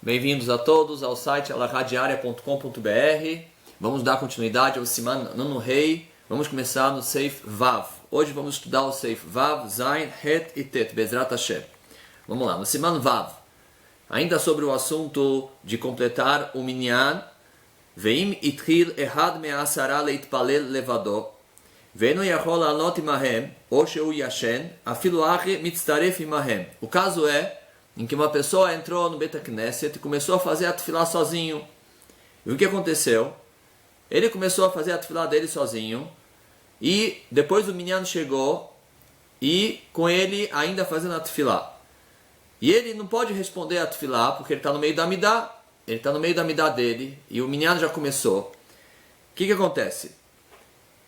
Bem-vindos a todos ao site alahadiaria.com.br. Vamos dar continuidade ao Siman Nun Rei. Vamos começar no Seif Vav. Hoje vamos estudar o Seif Vav, Zain, Het e Tet, Bezrat Hashem. Vamos lá, no Siman Vav. Ainda sobre o assunto de completar o Minyan. Veim itchil ehad me'asara leitpalel levado. Ve'no yachol alot imahem, ou sheu yashen, afilu achi mitztaref imahem. O caso é em que uma pessoa entrou no Beit HaKnesset e começou a fazer a tefilá sozinho. E o que aconteceu? Ele começou a fazer a tefilá dele sozinho, e depois o Minyan chegou, e com ele ainda fazendo a tefilá. E ele não pode responder a tefilá, porque ele está no meio da Amidá, ele está no meio da Amidá dele, e o Minyan já começou. O que acontece?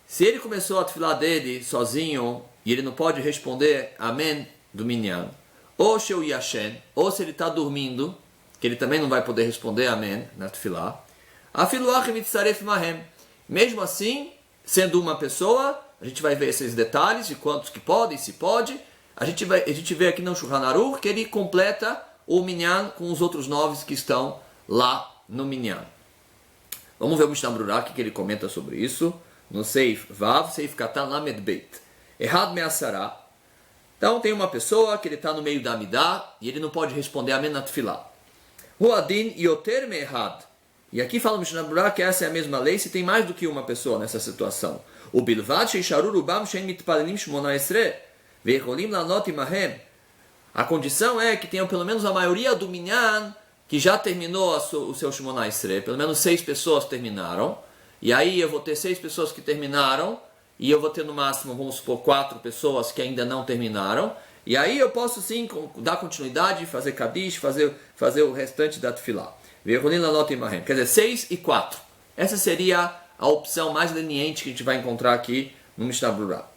Se ele começou a tefilá dele sozinho, e ele não pode responder amém do Minyan, ou Sheu Yashen, ou se ele está dormindo, que ele também não vai poder responder amém na tefilá, afilu achi mitzaref mahem. Mesmo assim, sendo uma pessoa, a gente vai ver esses detalhes de quantos que podem, se pode. A gente vê aqui no Shulchan Aruch que ele completa o Minyan com os outros 9 que estão lá no Minyan. Vamos ver o Mishnah Brurah, que ele comenta sobre isso, no Seif Vav, Seif Katan Lamed Beit. Ehad me'asara. Então tem uma pessoa que ele está no meio da Amidá e ele não pode responder amém na tefilá. Huadin yoter me'ehad. E aqui fala o Mishnah Brurah que essa é a mesma lei se tem mais do que uma pessoa nessa situação. O bilvad sheisharu rubam shein mitpalelim shmona esre ve'cholim lanot imahem. A condição é que tenham pelo menos a maioria do Minyan que já terminou o seu shmona esre. Pelo menos 6 pessoas terminaram. E aí eu vou ter 6 pessoas que terminaram. E eu vou ter no máximo, vamos supor, 4 pessoas que ainda não terminaram. E aí eu posso sim dar continuidade, fazer Kadish, fazer o restante da tefilá. Quer dizer, 6 e 4. Essa seria a opção mais leniente que a gente vai encontrar aqui no Mishnah Brurah.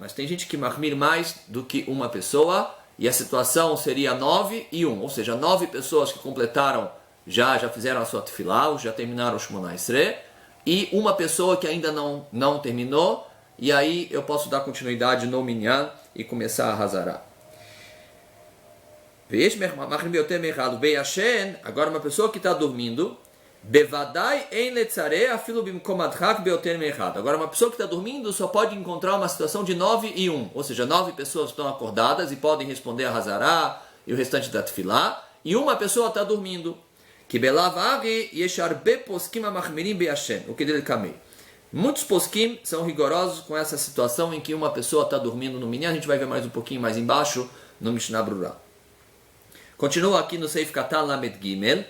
Mas tem gente que mahmir mais do que uma pessoa. E a situação seria 9 e 1. Ou seja, 9 pessoas que completaram, já fizeram a sua tefilá, já terminaram o Shmona Esrei. E uma pessoa que ainda não terminou, e aí eu posso dar continuidade no Minyan e começar a Hazará. Agora uma pessoa que está dormindo, agora uma pessoa que está dormindo só pode encontrar uma situação de 9 e 1, ou seja, 9 pessoas estão acordadas e podem responder a Hazará e o restante da Tefilá, e uma pessoa está dormindo. Muitos poskim são rigorosos com essa situação em que uma pessoa está dormindo no Minyan. A gente vai ver mais um pouquinho mais embaixo no Mishnah Brurah. Continua aqui no Seif Katan Lamed Gimel.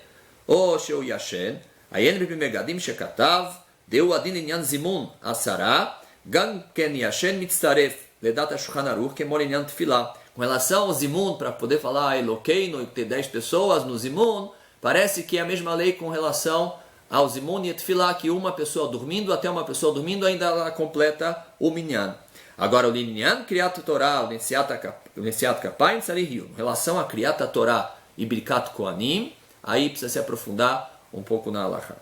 O Sheu Yashen Ayen Megadim Shekatav Deu Adin Inyan Zimun Asara Gan Ken Yashen Mitzaref Ledat Shulchan Aruch Kemol Inyan Tefilá. Com relação ao Zimun, para poder falar Elokeinu e ter 10 pessoas no Zimun, parece que é a mesma lei com relação ao Zimun e Tefilá, que uma pessoa dormindo, até uma pessoa dormindo, ainda ela completa o Minyan. Agora, o Minyan, Kriyat Torah, o Nesiat Kapayim, Tzarihiu. Em relação a Kriyat Torah e Birkat Kohanim, aí precisa se aprofundar um pouco na Halakha.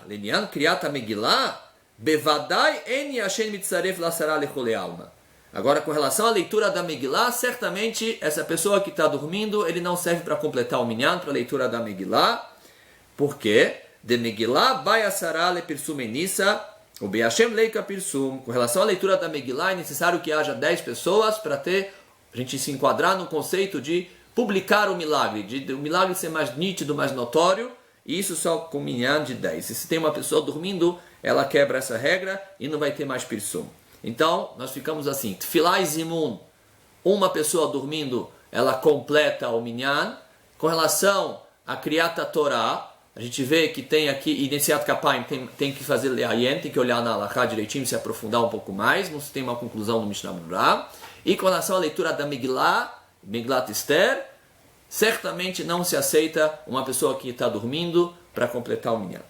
Minyan, Kriyat Megillah, Bevadai en Yashen Mitzaref Lasara Lechole Alma. Agora, com relação à leitura da Megillah, certamente essa pessoa que está dormindo, ele não serve para completar o Minyan, para a leitura da Megillah. Por quê? De Megillah, Bayasara le Pirsum Enissa, o Be'ashem leika Pirsum. Com relação à leitura da Megillah, é necessário que haja 10 pessoas para a gente se enquadrar no conceito de publicar o milagre, de o milagre ser mais nítido, mais notório, e isso só com Minyan de 10. E se tem uma pessoa dormindo, ela quebra essa regra e não vai ter mais Pirsum. Então, nós ficamos assim, Tefilá e Zimun, uma pessoa dormindo, ela completa o Minyan. Com relação a Kriyat Torah, a gente vê que tem aqui, e Nesiat Kapayim, tem que fazer Le'ayen, tem que olhar na Halakha direitinho, se aprofundar um pouco mais, não se tem uma conclusão no Mishnah Brurah. E com relação à leitura da Megillah, Megillat Esther, certamente não se aceita uma pessoa que está dormindo para completar o Minyan.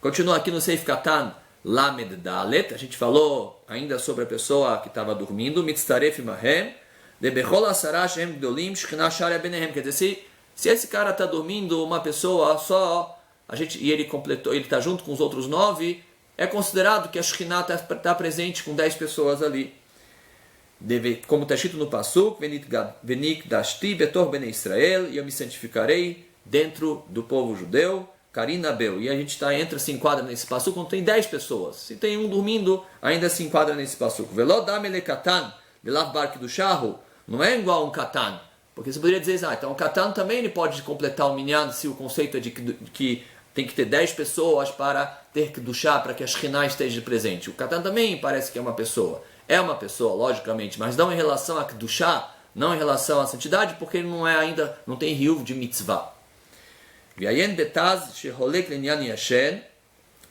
Continua aqui no Seif Katan, Lamed Dalet, a gente falou ainda sobre a pessoa que estava dormindo, Mitzaref Mahem, de Bechol Asara Shem Gdolim, Shechina Sharia Benehem. Quer dizer, se esse cara está dormindo, uma pessoa só, e ele completou, ele está junto com os outros 9, é considerado que a Shechina está presente com 10 pessoas ali. como está escrito no Pasuk, Venikdashti betor bnei Israel, e eu me santificarei dentro do povo judeu, Karina Beu. E a gente se enquadra nesse Pasuk quando tem 10 pessoas. Se tem um dormindo, ainda se enquadra nesse Pasuk. Velodamele katan, belav bark do charro, não é igual um katan. Porque você poderia dizer, então o katan também ele pode completar o minyan, se o conceito é de que tem que ter 10 pessoas para ter que duchar, para que a Shekhinah esteja presente. O katan também parece que é uma pessoa. É uma pessoa, logicamente, mas não em relação a duchar, não em relação à santidade, porque ele não tem riuv de mitzvah. V'ayen betaz sheholek lenyan yashen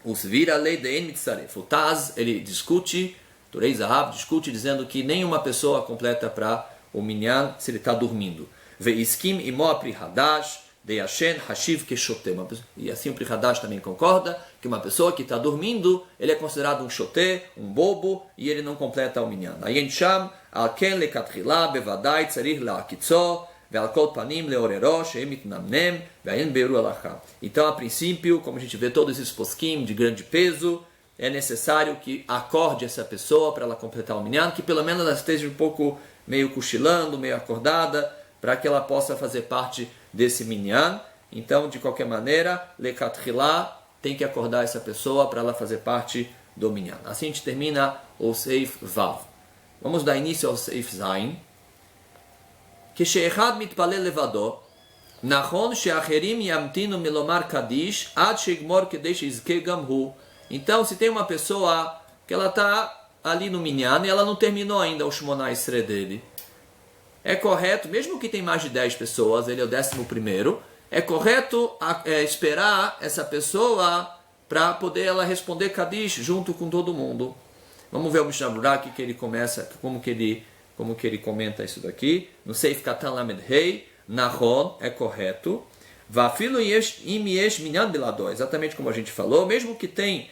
usvira lei dein mitzaref. O Taz, ele discute, Turei Zahav discute dizendo que nenhuma pessoa completa para o minyan se ele está dormindo. Ve'iskim imo apri hadash deyashen hashiv keshotem. E assim o Pri Hadash também concorda que uma pessoa que está dormindo, ele é considerado um shoté, um bobo, e ele não completa o minyan. Ayen sham al ken lekatchila bevadai tzarich la'akitzo ve'al kol panim leorero she'em mitnamnem ve'ayen beru alachá. Então, a princípio, como a gente vê todos esses poskim de grande peso, é necessário que acorde essa pessoa para ela completar o minyan, que pelo menos ela esteja um pouco meio cochilando, meio acordada, para que ela possa fazer parte desse minyan. Então, de qualquer maneira, lekatchila tem que acordar essa pessoa para ela fazer parte do minyan. Assim a gente termina o Seif Vav. Vamos dar início ao Seif Zain. כשאחד מתפלל לבדו, נכון שאחרים ימתינו מלומר קדיש עד שיגמור כדי שיזכה גם הוא. Então, se tem uma pessoa que ela está ali no minyan e ela não terminou ainda o Shmona Esrei dele, é correto, mesmo que tem mais de 10 pessoas, ele é o 11º, é correto esperar essa pessoa para poder ela responder Kadish junto com todo mundo. Vamos ver o Mishnah Berurah que ele começa, como que ele comenta isso daqui. No Seif Katan Lamed Rei, Nahon, é correto. Vafilo im yesh minyan beladó, exatamente como a gente falou, mesmo que tem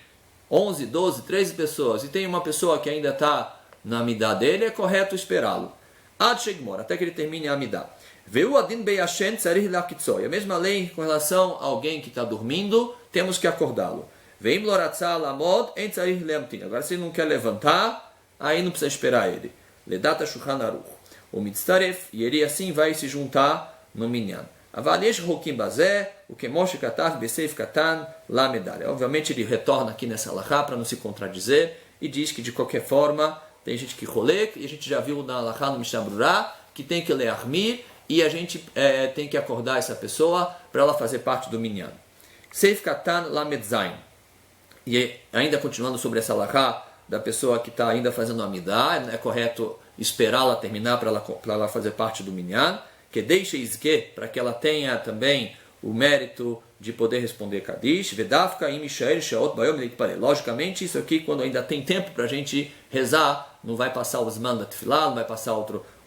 11, 12, 13 pessoas e tem uma pessoa que ainda está na Amidah dele, é correto esperá-lo. Ad shegmor, até que ele termine a Amidah. Veu adin beyashen tzarich la'akitzo. E a mesma lei com relação a alguém que está dormindo, temos que acordá-lo. Veim loratzah lamod en tzarich leamtin. Agora, se ele não quer levantar, aí não precisa esperar ele. Ledata shulchan aruch. O mitzaref, e ele assim vai se juntar no minyan. Aval yesh rokim bazeh, o kemosh katav beseif katan la medalha. Obviamente ele retorna aqui nessa alahá para não se contradizer e diz que de qualquer forma tem gente que rolek, e a gente já viu na alahá no Mishnah Berurah que tem que ler armir e a gente tem que acordar essa pessoa para ela fazer parte do minyan. Seif katan la medzain. E ainda continuando sobre essa alahá da pessoa que está ainda fazendo a amidah, é correto esperá-la terminar para ela fazer parte do minyan, que deixe izke, para que ela tenha também o mérito de poder responder Kadish, vedafka im ishael sheot bayom leitparel. Logicamente, isso aqui, quando ainda tem tempo para a gente rezar, não vai passar os zman da tefilá, não vai passar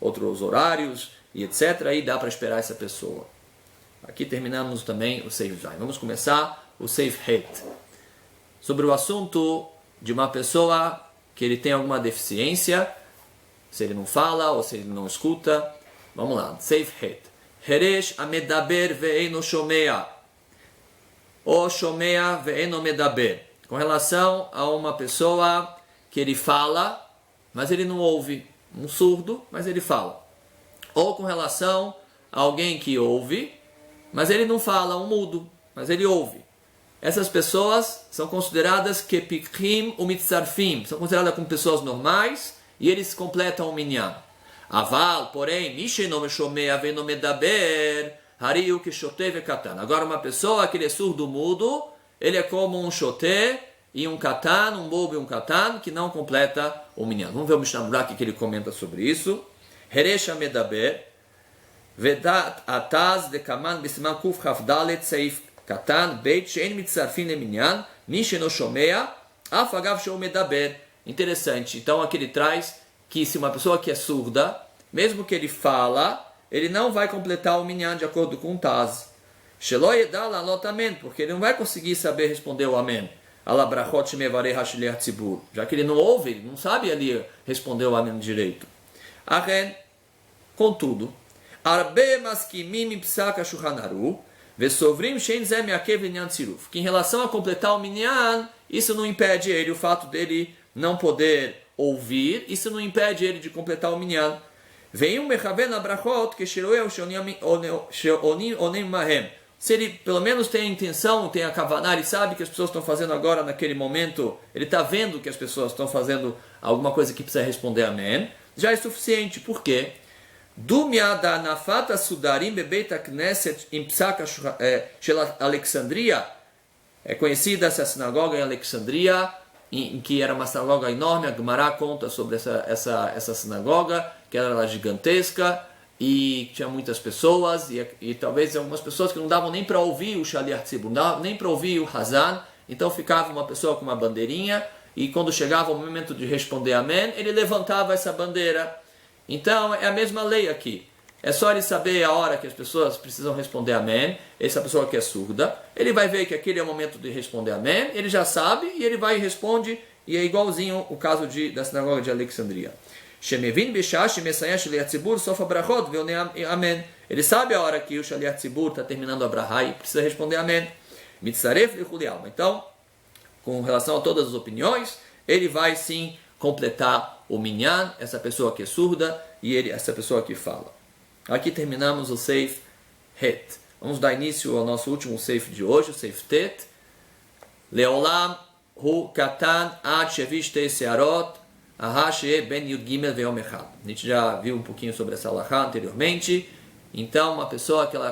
outros horários, e etc. Aí dá para esperar essa pessoa. Aqui terminamos também o Seif Zain. Vamos começar o Seif Het. Sobre o assunto de uma pessoa que ele tem alguma deficiência, se ele não fala ou se ele não escuta. Vamos lá, Seif Het. Heresh amedaber ve'eno shomea. O shomea ve'eno medaber. Com relação a uma pessoa que ele fala, mas ele não ouve. Um surdo, mas ele fala. Ou com relação a alguém que ouve, mas ele não fala, um mudo, mas ele ouve. Essas pessoas são consideradas kepikrim umitzarfim. São consideradas como pessoas normais e eles completam o minyan. Aval, porém, agora uma pessoa que ele é surdo mudo, ele é como um shoté e um katan, um bobo e um katan, que não completa o minyan. Vamos ver o Mishnah Berurah que ele comenta sobre isso. Heresh medaber, vedat ataz de kaman bisiman kuf chafdalet seif katan beit she'en mitzarfin leminyan mi sheno shomea afagav sheu medaber. Interessante. Então aqui ele traz que se uma pessoa que é surda, mesmo que ele fala, ele não vai completar o minyan de acordo com o Taz. Shelo yedal alot amen, porque ele não vai conseguir saber responder o amém. Alabrachot shemevarei hashliach tzibur. Já que ele não ouve, ele não sabe ali responder o amém direito. Achen, contudo, arbe maskimim psak shulchan aruch vesovrim shein zeh meakev linyan tziruf. Que em relação a completar o minyan, isso não impede ele, o fato dele não poder ouvir, isso não impede ele de completar o minyan. Vem um mechaven abrachot que shiroeu sheonim mahem. Se ele pelo menos tem a intenção, tem a kavaná, ele sabe que as pessoas estão fazendo agora naquele momento, ele está vendo que as pessoas estão fazendo alguma coisa que precisa responder amém, já é suficiente. Por quê? Dumya da nafata sudarim bebeit knesset im psak shel Alexandria. É conhecida essa sinagoga em Alexandria, em que era uma sinagoga enorme. A Gemara conta sobre essa sinagoga, que era gigantesca e tinha muitas pessoas, e talvez algumas pessoas que não davam nem para ouvir o Shaliach Tzibur, não davam nem para ouvir o Hazan. Então ficava uma pessoa com uma bandeirinha, e quando chegava o momento de responder amém, ele levantava essa bandeira. Então é a mesma lei aqui. É só ele saber a hora que as pessoas precisam responder amém. Essa pessoa que é surda, ele vai ver que aquele é o momento de responder amém, ele já sabe, e ele vai e responde, e é igualzinho o caso da sinagoga de Alexandria. Ele sabe a hora que o Shaliach Tzibur está terminando a brahá e precisa responder amém. Então, com relação a todas as opiniões, ele vai sim completar o minyan, essa pessoa que é surda e essa pessoa que fala. Aqui terminamos o Seif Het. Vamos dar início ao nosso último Seif de hoje, o Seif Tet. Leolam hu katan ad shevish te searot ahashe ben yud gimel ve'om echad. A gente já viu um pouquinho sobre essa halakha anteriormente. Então, uma pessoa que ela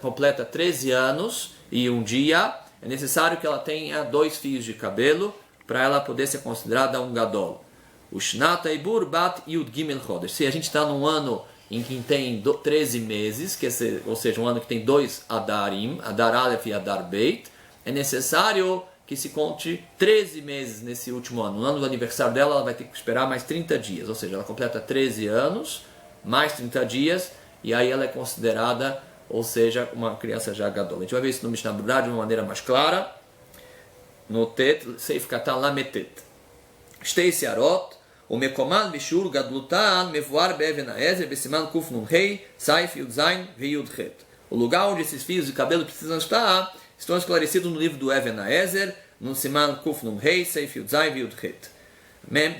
completa 13 anos e um dia, é necessário que ela tenha 2 fios de cabelo para ela poder ser considerada um gadol. O Shnat Eibur Bat Yud Gimel Chodesh. Se a gente está num ano em que tem 13 meses, ou seja, um ano que tem 2 Adarim, Adar Aleph e Adar Beit, é necessário que se conte 13 meses nesse último ano. No ano do aniversário dela, ela vai ter que esperar mais 30 dias, ou seja, ela completa 13 anos, mais 30 dias, e aí ela é considerada, ou seja, uma criança já gadol. A gente vai ver isso no Mishnah Berurah de uma maneira mais clara. No Tet, Seif Katan Lametet. Shtei Searot, o Mekoman Bishur Gadlutan Mevoar Beven Aezer Besiman Kuf Nun Rei Saif Yud Zain Veyud Het. O lugar onde esses fios de cabelo precisam estar estão esclarecidos no livro do Even Aezer, no Siman Kuf Nun Rei Saif Yud Zain Veyud Het.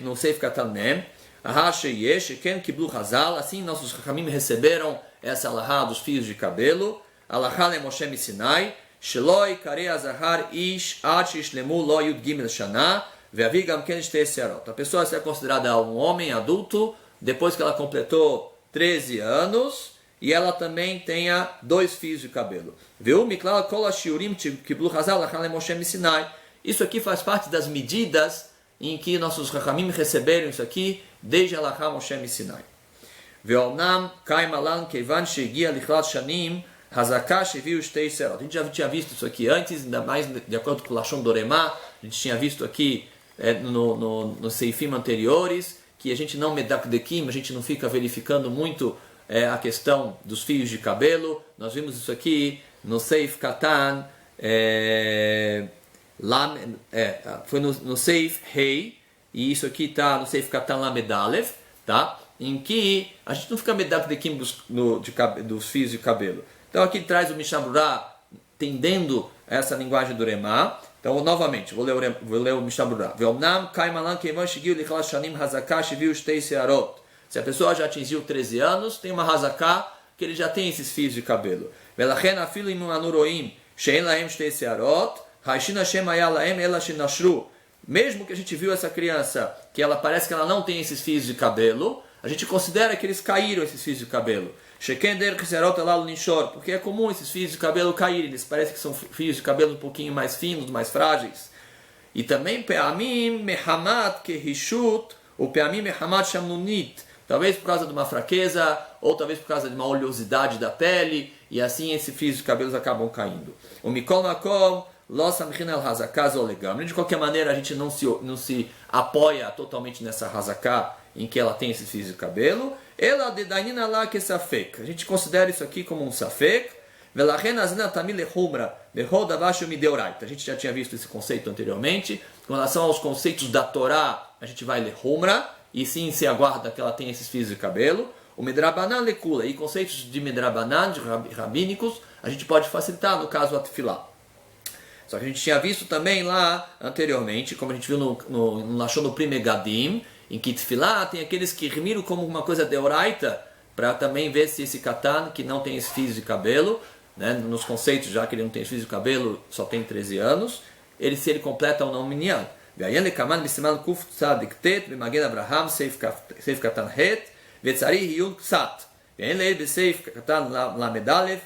No Seif Katan Mem, Ahashe Yesh Ken Kiblu Hazal. Assim nossos Chachamim receberam essa alahá dos fios de cabelo. Alahá le Moshe Sinai Sheloi Karei Azahar Ish Ad Shlemu Lo Yud Gimel Shana. A pessoa é considerada um homem adulto depois que ela completou 13 anos e ela também tenha 2 fios de cabelo. Isso aqui faz parte das medidas em que nossos Chachamim receberam isso aqui desde Alachá Moshe Sinai. A gente já tinha visto isso aqui antes, ainda mais de acordo com o Lashon Doremá. A gente tinha visto aqui no Seifim anteriores, que a gente não medakdekim, a gente não fica verificando muito a questão dos fios de cabelo. Nós vimos isso aqui no Seif Katan, foi no Seif Hei, e isso aqui está no Seif Katan Lamedalev, tá? Em que a gente não fica medakdekim dos fios de cabelo. Então aqui traz o Mishnah Berurah entendendo essa linguagem do Remá. Então, novamente, vou ler o Mishnah Berurah. Se a pessoa já atingiu 13 anos, tem uma hazaká, que ele já tem esses fios de cabelo. Mesmo que a gente viu essa criança, que ela parece que ela não tem esses fios de cabelo, a gente considera que eles caíram, esses fios de cabelo. Porque é comum esses fios de cabelo caírem, eles parecem que são fios de cabelo um pouquinho mais finos, mais frágeis. E também pe'amim mehamat kehishut, ou pe'amim mehamat shamnunit, talvez por causa de uma fraqueza, ou talvez por causa de uma oleosidade da pele, e assim esses fios de cabelos acabam caindo. O mikol makom de qualquer maneira, a gente não se apoia totalmente nessa hazaká em que ela tem esses fios de cabelo. A gente considera isso aqui como um safek. A gente já tinha visto esse conceito anteriormente. Com relação aos conceitos da Torá, a gente vai ler humra, e sim se aguarda que ela tenha esses fios de cabelo. O medrabanan lekula, e conceitos de medrabanan, de rabínicos, a gente pode facilitar no caso atfilá. Só que a gente tinha visto também lá anteriormente, como a gente viu no Lashon do Primegadim, em que tefilá, tem aqueles que miram como uma coisa deoraita, para também ver se esse katan, que não tem esses fios de cabelo, né, nos conceitos, já que ele não tem fios de cabelo, só tem 13 anos, se ele completa ou não o minyan. Ve'ayen lekaman b'siman kuf tzadik tet b'magen Abraham seif katan het ve'tzari hiyun ksat. Ve'ayen le'el b'seif katan lamed alef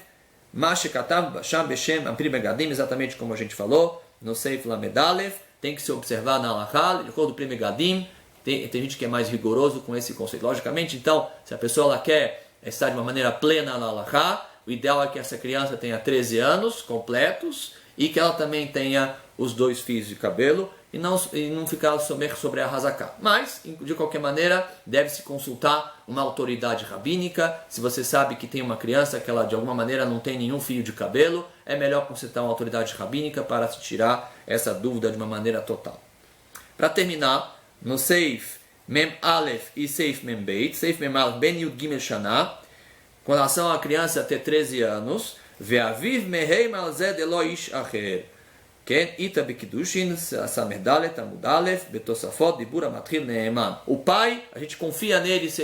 ma shekatav sham b'shem ampri begadim, exatamente como a gente falou, no seif lamed alef, tem que se observar na halakha, de acordo com o Pri Megadim. Tem gente que é mais rigoroso com esse conceito. Logicamente, então, se a pessoa ela quer estar de uma maneira plena na halakha, o ideal é que essa criança tenha 13 anos completos e que ela também tenha os 2 fios de cabelo e não ficar sobre a hazaká. Mas, de qualquer maneira, deve-se consultar uma autoridade rabínica. Se você sabe que tem uma criança que ela de alguma maneira não tem nenhum fio de cabelo, é melhor consultar uma autoridade rabínica para se tirar essa dúvida de uma maneira total. Para terminar, no Seif Mem Aleph e Seif Mem Beit, Seif Mem Aleph Ben Yud Gimel Shana, com relação à criança ter 13 anos, Ve'aviv Mehei Malzed Eloish Acher, Ken Ita Bekidushin, Samer Dalet, Amud Aleph, Betosafot, Dibura Matril Neeman. O pai, a gente confia nele se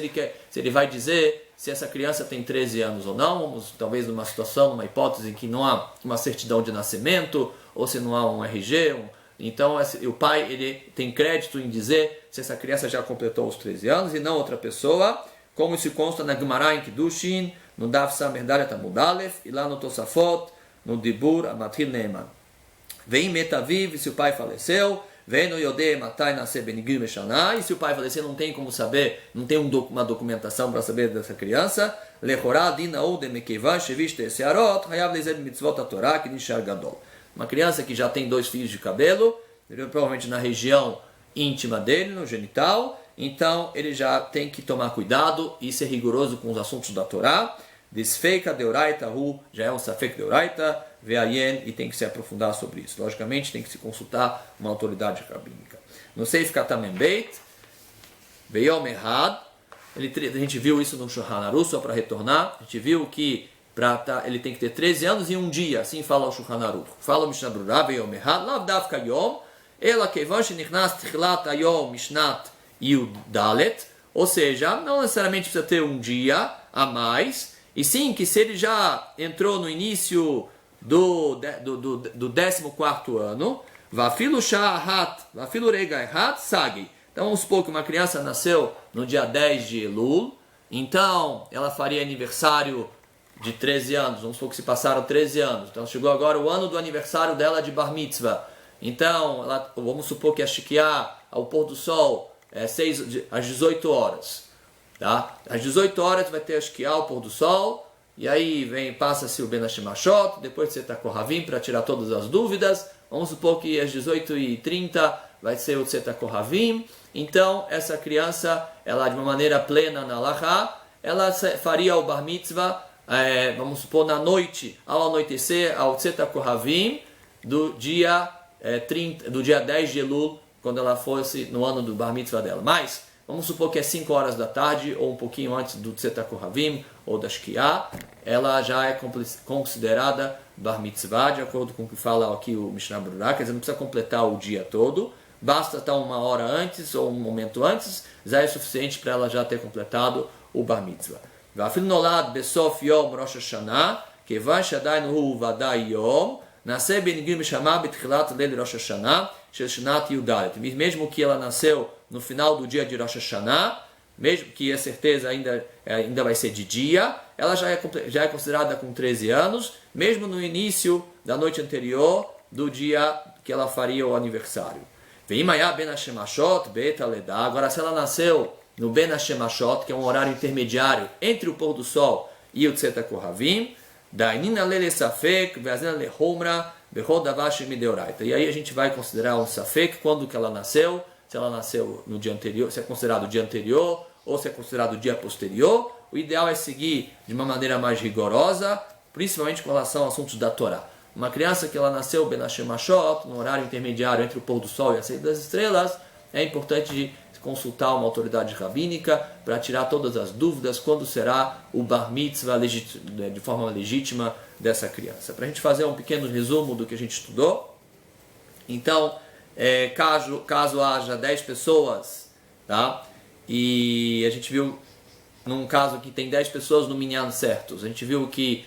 ele vai dizer se essa criança tem 13 anos ou não. Vamos talvez numa situação, numa hipótese em que não há uma certidão de nascimento, ou se não há um RG, então o pai ele tem crédito em dizer se essa criança já completou os 13 anos e não outra pessoa, como se consta na Gemara em Kiddushin, no Daf Samer Dalet Amud Aleph, e lá no Tosafot, no Dibur Amatril Neeman. Vem Metaviv, se o pai faleceu, vem no Yodei Matai Nascer Benigir Meshaná, e se o pai falecer não tem como saber, não tem uma documentação para saber dessa criança, Lechorá Dinaú de Mekevan Shevishte Searot, Hayav Lezer Mitzvot HaTorah, Kinishar Gadol. Uma criança que já tem 2 fios de cabelo, provavelmente na região íntima dele, no genital, então ele já tem que tomar cuidado e ser rigoroso com os assuntos da Torá. Desfeika deoraita hu, já é um safek deoraita, veayen, e tem que se aprofundar sobre isso. Logicamente tem que se consultar uma autoridade rabínica. No Seif Katan Beit, Veyom Ehad, a gente viu isso no Shulchan Aruch, só para retornar, a gente viu que ele tem que ter 13 anos e um dia, assim fala o Shulchan Aruch. Fala o Mishnah Berurah, Veyom Ehad, Lav Davka Yom, Ela Kevan Shenichnas Tichlat Ayom Mishnat Yud Dalet, ou seja, não necessariamente precisa ter um dia a mais, e sim que se ele já entrou no início do 14º ano, Vafilu Sha'ahat, Vafilu Regaihat Sagi. Então vamos supor que uma criança nasceu no dia 10 de Elul, então ela faria aniversário de 13 anos, vamos supor que se passaram 13 anos, então chegou agora o ano do aniversário dela de Bar Mitzvah, então vamos supor que a Shikiá, ao pôr do sol, às 18 horas. Tá? Às 18 horas vai ter a Shikiá, ao pôr do sol, e aí passa-se o Ben Hashemashot, depois você está com o Ravim para tirar todas as dúvidas. Vamos supor que às 18h30 vai ser o Tzeta Kohavim. Então, essa criança, ela de uma maneira plena na Halakha, ela faria o Bar Mitzvah, vamos supor, na noite, ao anoitecer, ao Tzeta Kohavim, do dia 10 de Elul, quando ela fosse no ano do Bar Mitzvah dela. Mas, vamos supor que é 5 horas da tarde, ou um pouquinho antes do Tzeta Kohavim, ou da Shkiá, ela já é considerada Bar Mitzvah, de acordo com o que fala aqui o Mishnah Berurah, quer dizer, não precisa completar o dia todo, basta estar 1 hora antes, ou um momento antes, já é suficiente para ela já ter completado o Bar Mitzvah. Vafil nolad besof yom Rosh Hashanah, kevan shadainu hu vadai yom, nascer benigim mishamah betchilat leil Rosh Hashanah, shel shnat yudalet. Mesmo que ela nasceu no final do dia de Rosh Hashanah, mesmo que a certeza ainda vai ser de dia, ela já é considerada com 13 anos, mesmo no início da noite anterior do dia que ela faria o aniversário. Agora, se ela nasceu no Ben Hashemashot, que é um horário intermediário entre o pôr do sol e o Tzeta Kohavim, e aí a gente vai considerar um safek quando que ela nasceu, se ela nasceu no dia anterior, se é considerado o dia anterior ou se é considerado o dia posterior. O ideal é seguir de uma maneira mais rigorosa, principalmente com relação a assuntos da Torá. Uma criança que ela nasceu Ben Hashemashot, no horário intermediário entre o pôr do sol e a saída das estrelas, é importante consultar uma autoridade rabínica para tirar todas as dúvidas quando será o Bar Mitzvah de forma legítima dessa criança. Para a gente fazer um pequeno resumo do que a gente estudou, então, caso haja 10 pessoas, tá? E a gente viu, num caso que tem 10 pessoas no minyan certos, a gente viu que